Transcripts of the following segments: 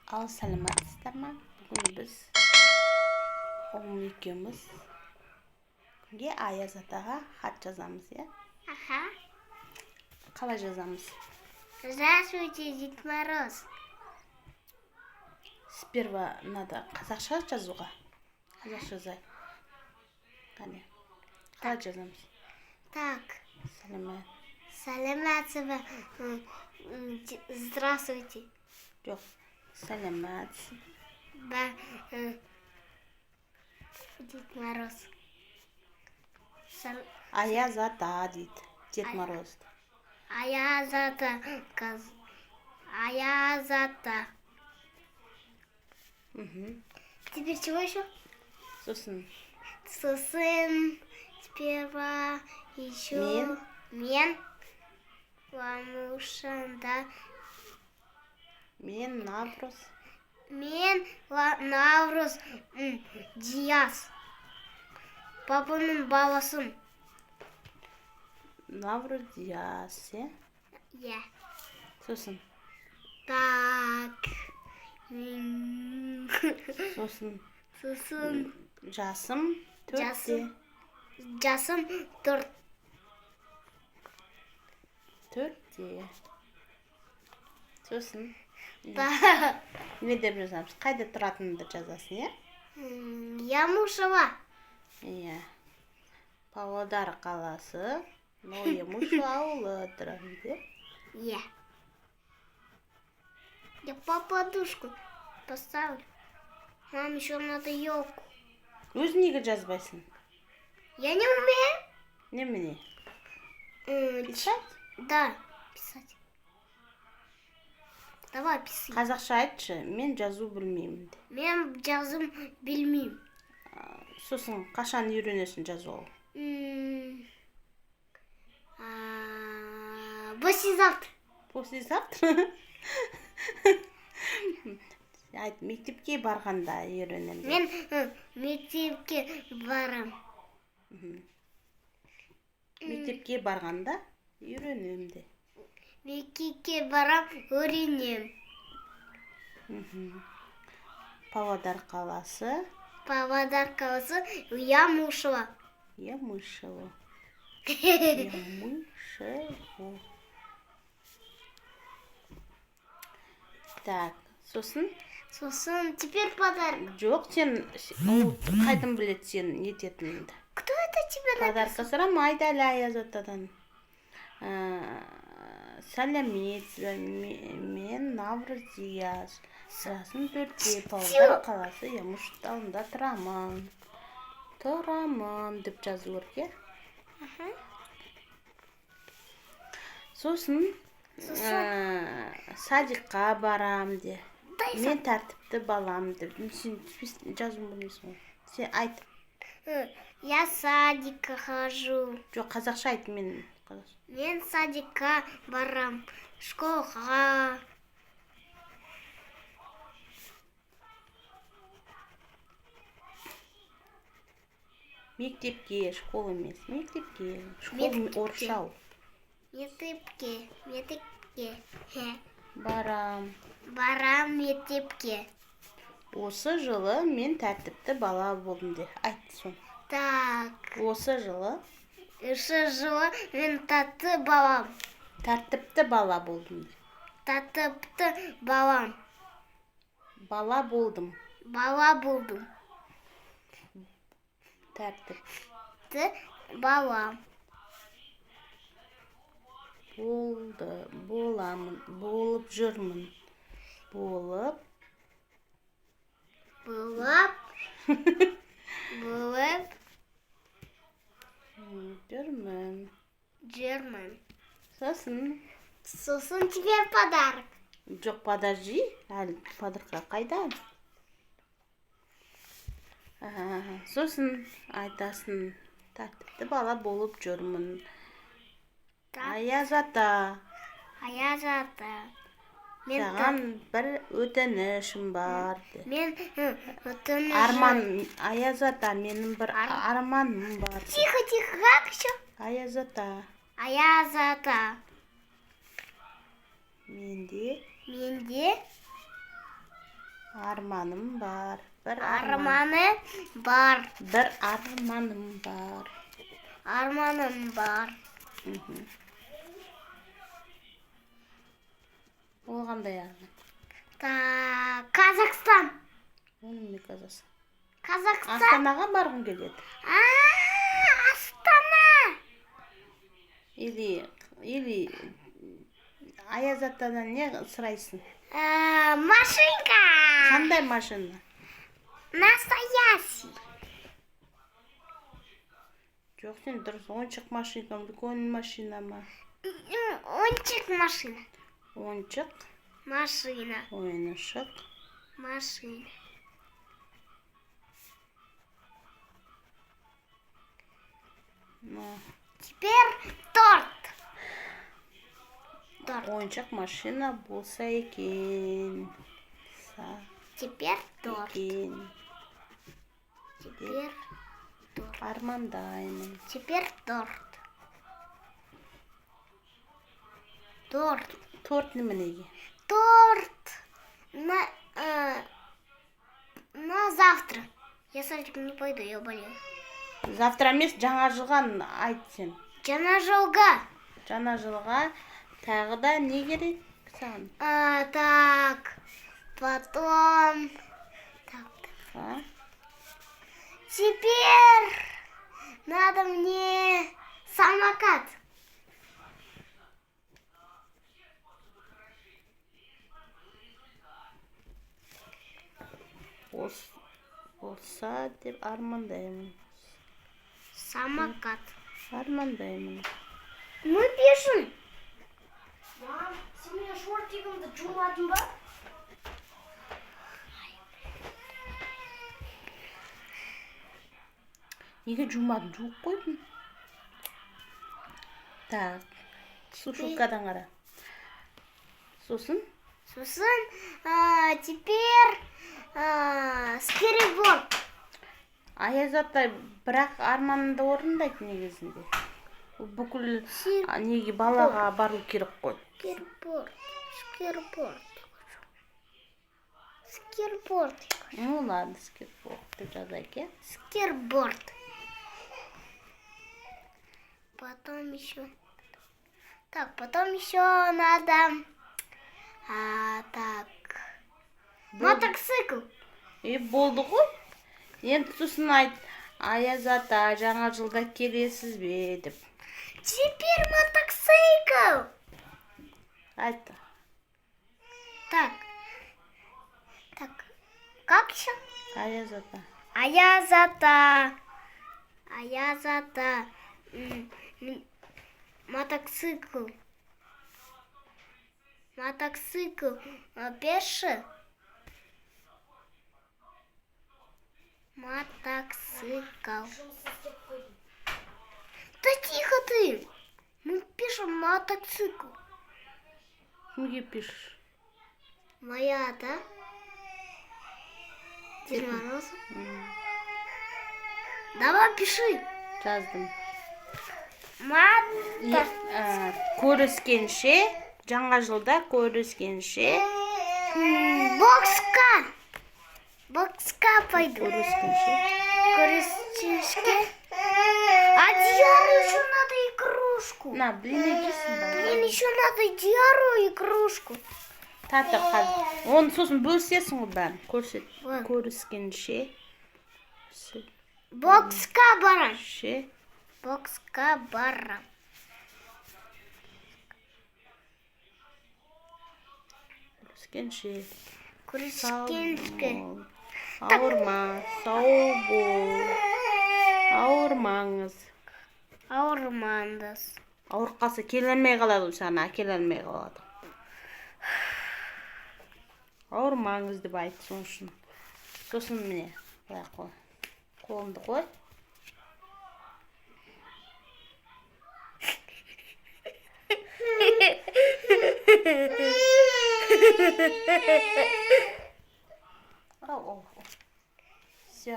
Ал саламатсыздар ма? Бүгін біз ұлым екеуміз күнге Аяз атаға хат жазамыз, я? Ага. Қалай жазамыз? Здравствуйте, Дед Мороз. Сперва надо қазақша жазуға. Қазақша жазайық. Қане. Қалай жазамыз? Так, Саламат. Здравствуйте. Жоқ. Саламатсыз. Дед Мороз. Аяз ата дейді. Дед Мороз. Аяз ата. Аяз ата. Теперь чего еще? Сосын. Сперва еще мен Ванушанда. Мен Навруз. Мен Навруз Диас. Папаның баласын. Навруз Диас, е? Я. Сосын. Так. Сосын. Жасым Жасым 4-те. Жасым 4. 4-те. Сосын. Так. Не деп жазамыз? Қайда тұратыныңды жазасың, е? Ямушева. Иә. Павлодар қаласы, Ямушево ауылы тұрамын, де? Я. Я подушку поставлю. Нам еще надо елку. Өзің неге жазбайсың? Я не умею. Немене? Писать? Да, писать. Давай писай. Қазақша айтшы, мен жазу білмеймін. Мен жазым білмеймін. Сосын қашан үйренесің жазуға? Послезавтра. Послезавтра? Айт, мектепке барғанда үйренемін. Мен мектепке барам. Мектепке барғанда үйренемін де. Мектепке барам, үйренем. Павлодар қаласы. Павлодар қаласы, Ямушево. Ямышево. Ямышево. Так, сосын? Сосын, теперь подарок. Жоқ, сен қайдан білет сен ететініңді? Кто это тебе написал? Подарка сұрамайды әлі Аяз атадан. Сәлеметсіз, мен Навруз Диас. Жасым 4-те, Павлодар қаласы, Ямушево ауылында тұрамын деп жазу керек, е? Сосын садикқа барам де. Мен тәртіпті балам деп. Сен жазу білмейсің. Сен айт. Я садикқа хожу. Жоқ, қазақша айт, мен. Мен садикқа барам. Школға. Мектепке, школ емес. Мектепке. Школ орысша. Мектепке. Барам. Барам мектепке. Осы жылы мен тәртіпті бала болдым де. Айт сон. Так. Осы жылы мен тәтті балам. Тәртіпті бала болдым де. Тәртіпті балам. Бала болдым. Бала болдым. Тәртіпті балам. Боламын. Болып жүрмін. Болып жүрмін. Сосын теперь подарок. Жоқ, подожди. Әлі подарка қайда? Сосын айтасың. Тәртіпті бала болып жүрмін. Аяз ата. Саған бір өтінішім бар. Мен өтінішім. Арман, Аяз ата, менің бір арманым бар. Тихо, как еще? Аяз ата. Менде Арманым бар. Bir Armanı var. Bir armanım var. Armanım var. Ол қандай арман? Казахстан. Оның не казасы? Казахстан. Астанаға барғым келеді. Астана. Или Аяз атадан не сұрайсың? Машинка. Қандай машина? Настоящий. Жоқ, сен дұрыс ойыншық машина, үлкен машина ма? Ойыншық машина. Ойыншық, Машина. ойыншық. Машина. Теперь торт. Ойыншық машина болса екен. Теперь торт. Екен. Теперь торт. Армандаймын. Теперь торт. Торт. Торт неменеге? Торт на завтра. Я с этим не пойду, я болею. Завтра емес, жаңа жылға айт сен. Жаңа жылға. Жаңа жылға тағы да не керек саған? Так, потом... А? Теперь надо мне самокат. Болса деп армандаймын. Самокат. Армандаймын. Мы пишем. Мам, сен менің шортигімді жумадың ба? Неге жумадың? Жуып қойдың. Так, сушилкадан қара. Сосын? Сосын, теперь скейтборд. Аяз ата бірақ арманыңды орындайды негізінде. Бүкіл неге балаға бару керек қой. Скейтборд. Ну ладно, скейтборд деп жазайық, е? Скейтборд. Потом еще. Так, потом еще надо. Так. Мотоцикл. Болды ғой. Енді сосын айт, Аяз ата жаңа жылда келесіз бе деп. Теперь мотоцикл. Айт. Так. Как еще? Аяз ата. Аяз ата. Мотоцикл. Пеший. Мотоцикл. Да тихо ты. Мы пишем мотоцикл. Кімге пишешь? Моя, да? Дед Мороз. Давай пиши. Жаздым. Көріскенше. Жаңа жылда көріскенше. Бокска пойду. Көріскенше. А Диару еще надо игрушку. На, блин, егесін ба. Блин, еще надо Диару игрушку. Тата қад. Оны сосын бөлсесің ғой бәрін. Көрсет. Көріскенше. Бокска барам. Көріскенше. Ауырма, сау бол. Ауырмаңыз. Ауырмаңыз. Ауырқасы келмей қалады, саған әкелмей қалады. Ауырмаңыз деп айтты соның үшін. Сосын міне, былай қой. Қолымды қой. Все.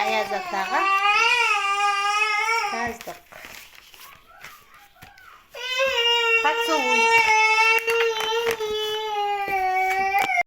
Аяз атаға жаздық. Так Ой.